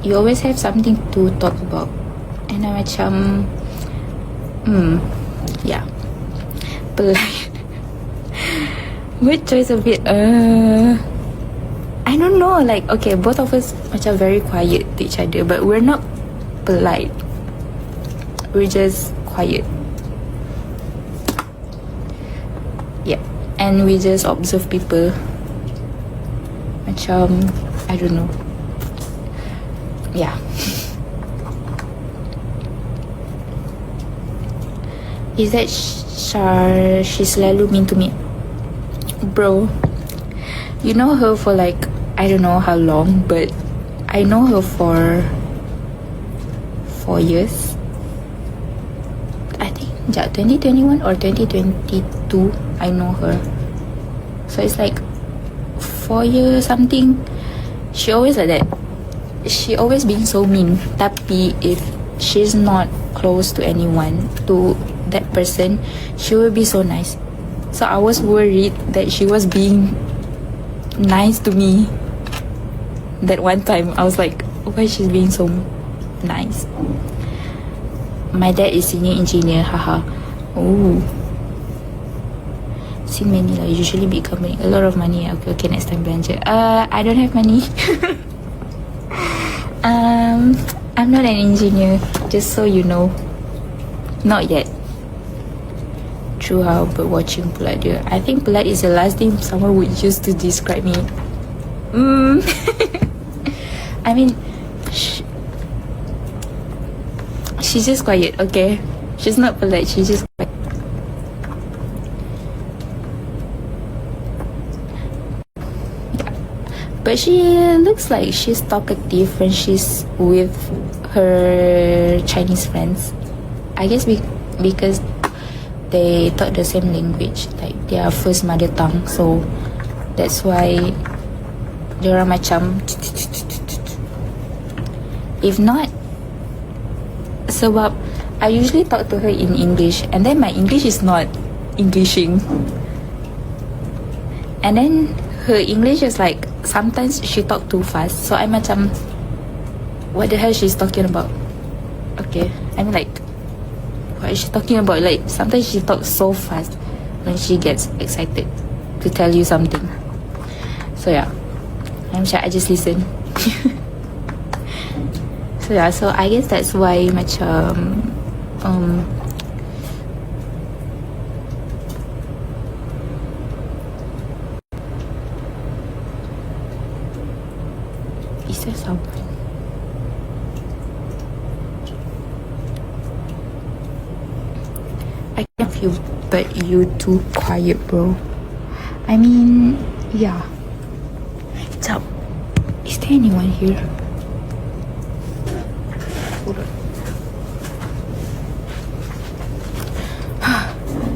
you always have something to talk about. And I macam yeah, polite. Word choice a bit I don't know, like, okay, both of us macam very quiet to each other, but we're not polite, we're just quiet. Yeah, and we just observe people. Macam, I don't know. Yeah. Is that she's selalu mean to me? Bro, you know her for like, I don't know how long, but I know her for 4 years. I think 2021 or 2022 I know her. So it's like 4 years something. She always like that. She always being so mean. Tapi if she's not close to anyone, to that person, she will be so nice. So I was worried that she was being nice to me. That one time I was like, why she's being so nice? My dad is senior engineer, haha. Oh, seen many lah, usually big company, a lot of money. Okay, next time belanja. I don't have money. I'm not an engineer, just so you know. Not yet. True how, but watching polite dia. I think polite is the last thing someone would use to describe me. I mean, she's just quiet, okay? She's not polite, she's just quiet. Yeah. But she looks like she's talkative when she's with her Chinese friends. I guess because they talk the same language, like their first mother tongue, so that's why diorang macam. If not, sebab I usually talk to her in English, and then my English is not Englishing, and then her English is like sometimes she talk too fast, so I'm macam, what the hell she's talking about? Okay, I'm like, what is she talking about? Like sometimes she talks so fast when she gets excited to tell you something. So yeah, I'm sure I just listen. So yeah, so I guess that's why macam is there someone? I can feel, but you too quiet, bro. I mean, yeah. So, is there anyone here? Hold on.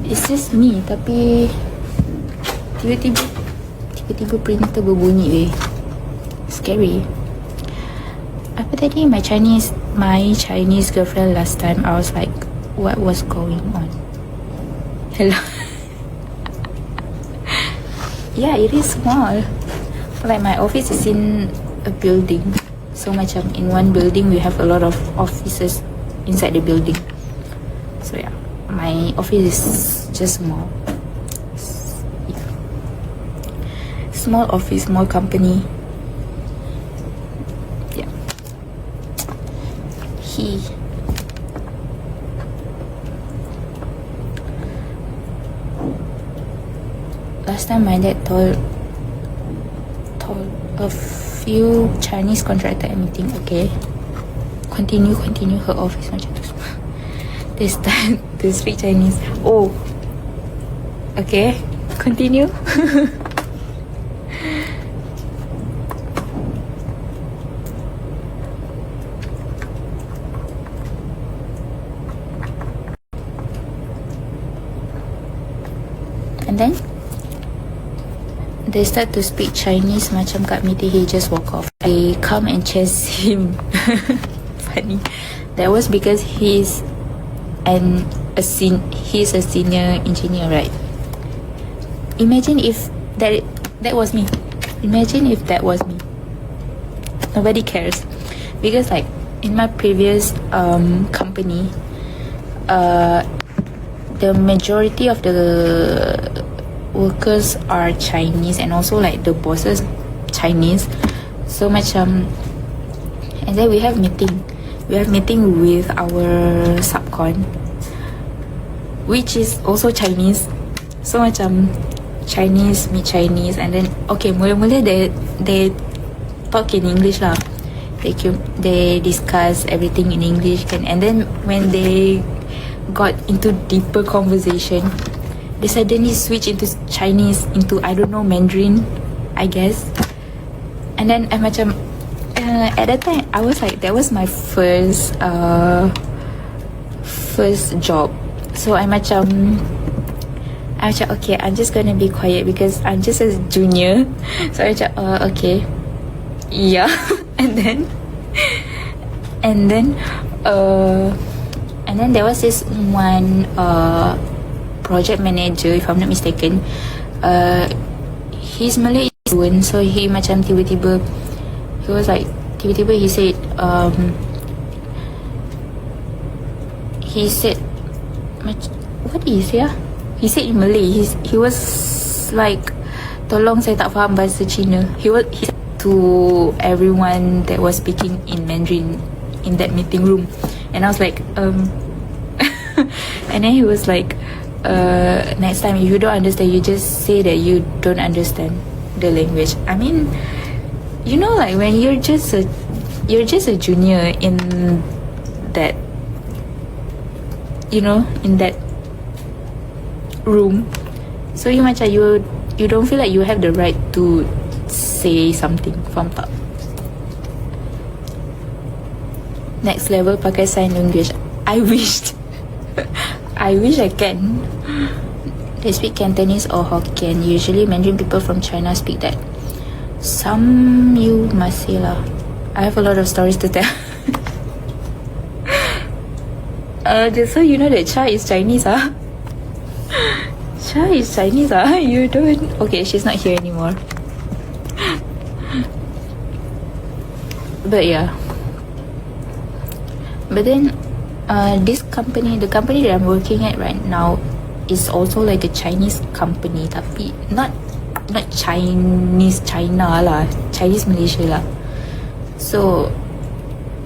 It's just me, tapi tiba-tiba printer berbunyi weh. Scary. Apa tadi? My Chinese girlfriend last time, I was like, what was going on? Hello. Yeah, it is small. Like my office is in a building, so macam in one building we have a lot of offices inside the building. So yeah, my office is just small. Yeah. Small office, small company. Yeah. Last time my dad told a few Chinese contractor meeting, okay, continue her office macam tu semua. They start to speak Chinese. Oh, okay, continue. And then they start to speak Chinese macam kat meeting. He just walk off. They come and chase him. Funny. That was because he's a senior engineer, right? Imagine if that was me. Imagine if that was me. Nobody cares. because like in my previous company, the majority of the workers are Chinese, and also like the bosses Chinese. So macam, and then we have meeting with our subcon, which is also Chinese. So macam Chinese meet Chinese, and then okay, mula-mula they talk in English lah. They discuss everything in English kan, and then when they got into deeper conversation, they suddenly switch into Chinese, into I don't know, Mandarin, I guess. And then I macam at that time I was like, that was my first job, so I macam okay, I'm just gonna be quiet because I'm just a junior. So I macam okay, yeah. and then there was this one project manager, if I'm not mistaken. He's Malay fluent, so he macam tiba-tiba he said what did he say ah? He said in Malay, he was like, tolong saya tak faham bahasa Cina. He said to everyone that was speaking in Mandarin in that meeting room, and I was like and then he was like, next time if you don't understand, you just say that you don't understand the language. I mean, you know, like when you're just a junior in that, you know, in that room, so you macam you don't feel like you have the right to say something, faham tak? Next level pakai sign language. I wish I can. They speak Cantonese or Hokkien. Usually Mandarin people from China speak that. Some you must say lah. I have a lot of stories to tell. Just so you know that Cha is Chinese ah. Cha is Chinese ah. You don't. Okay, she's not here anymore. But yeah. But then this company, the company that I'm working at right now, is also like a Chinese company, tapi not Chinese China lah, Chinese Malaysia lah. So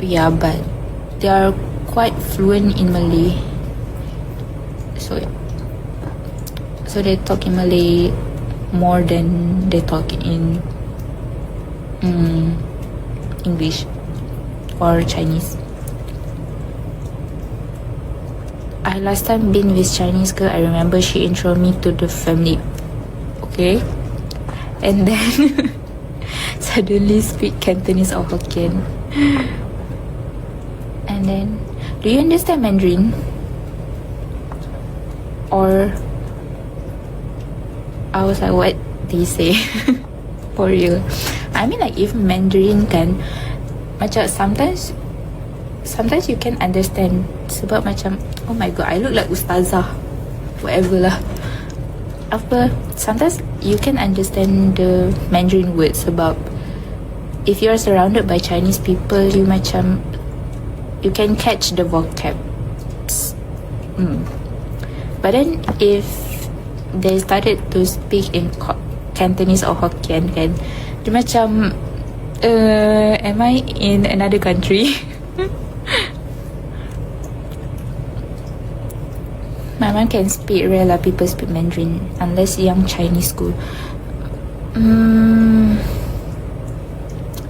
yeah, but they are quite fluent in Malay. So they talk in Malay more than they talk in English or Chinese. I last time been with Chinese girl, I remember she intro me to the family, okay, and then suddenly speak Cantonese or Hokkien. And then, do you understand Mandarin? Or I was like, what did he say? For real. I mean, like, if Mandarin kan, macam sometimes you can understand, sebab macam, oh my god, I look like ustazah, whatever lah. Sometimes you can understand the Mandarin words, sebab if you're surrounded by Chinese people, you can catch the vocabs. But then if they started to speak in Cantonese or Hokkien kan, dia macam am I in another country? My mom can speak rare lah, people speak Mandarin unless young Chinese school.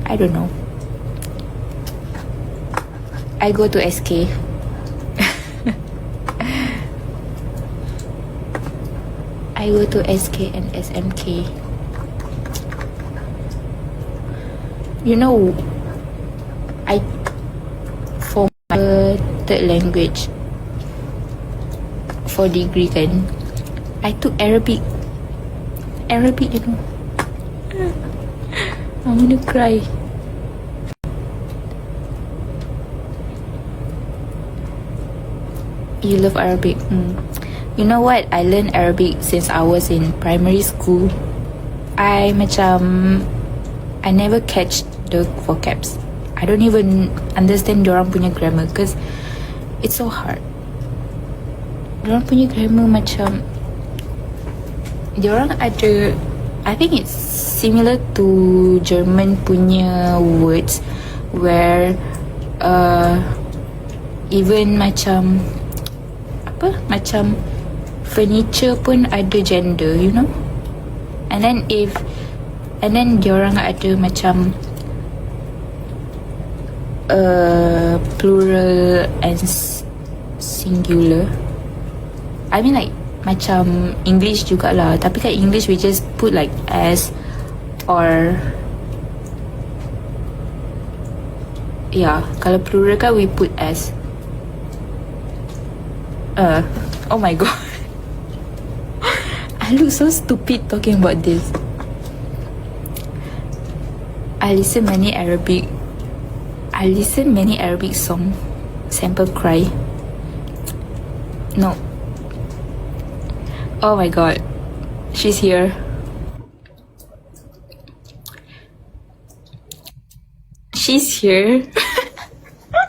I don't know. I go to SK. I go to SK and SMK. You know, for my third language, for degree kan, I took Arabic, you know. I'm gonna cry. You love Arabic? You know what? I learned Arabic since I was in primary school. I never catch the vocabs. I don't even understand diorang punya grammar because it's so hard. Diorang punya grammar macam diorang ada, I think it's similar to German punya words where even macam apa, macam furniture pun ada gender, you know. And then diorang ada macam plural and singular. I mean like macam English jugalah, tapi kan English we just put like as or kalau plural kan we put as. Oh my god. I look so stupid talking about this. I listen many Arabic song. Sample cry. No. Oh my god. She's here. She's here.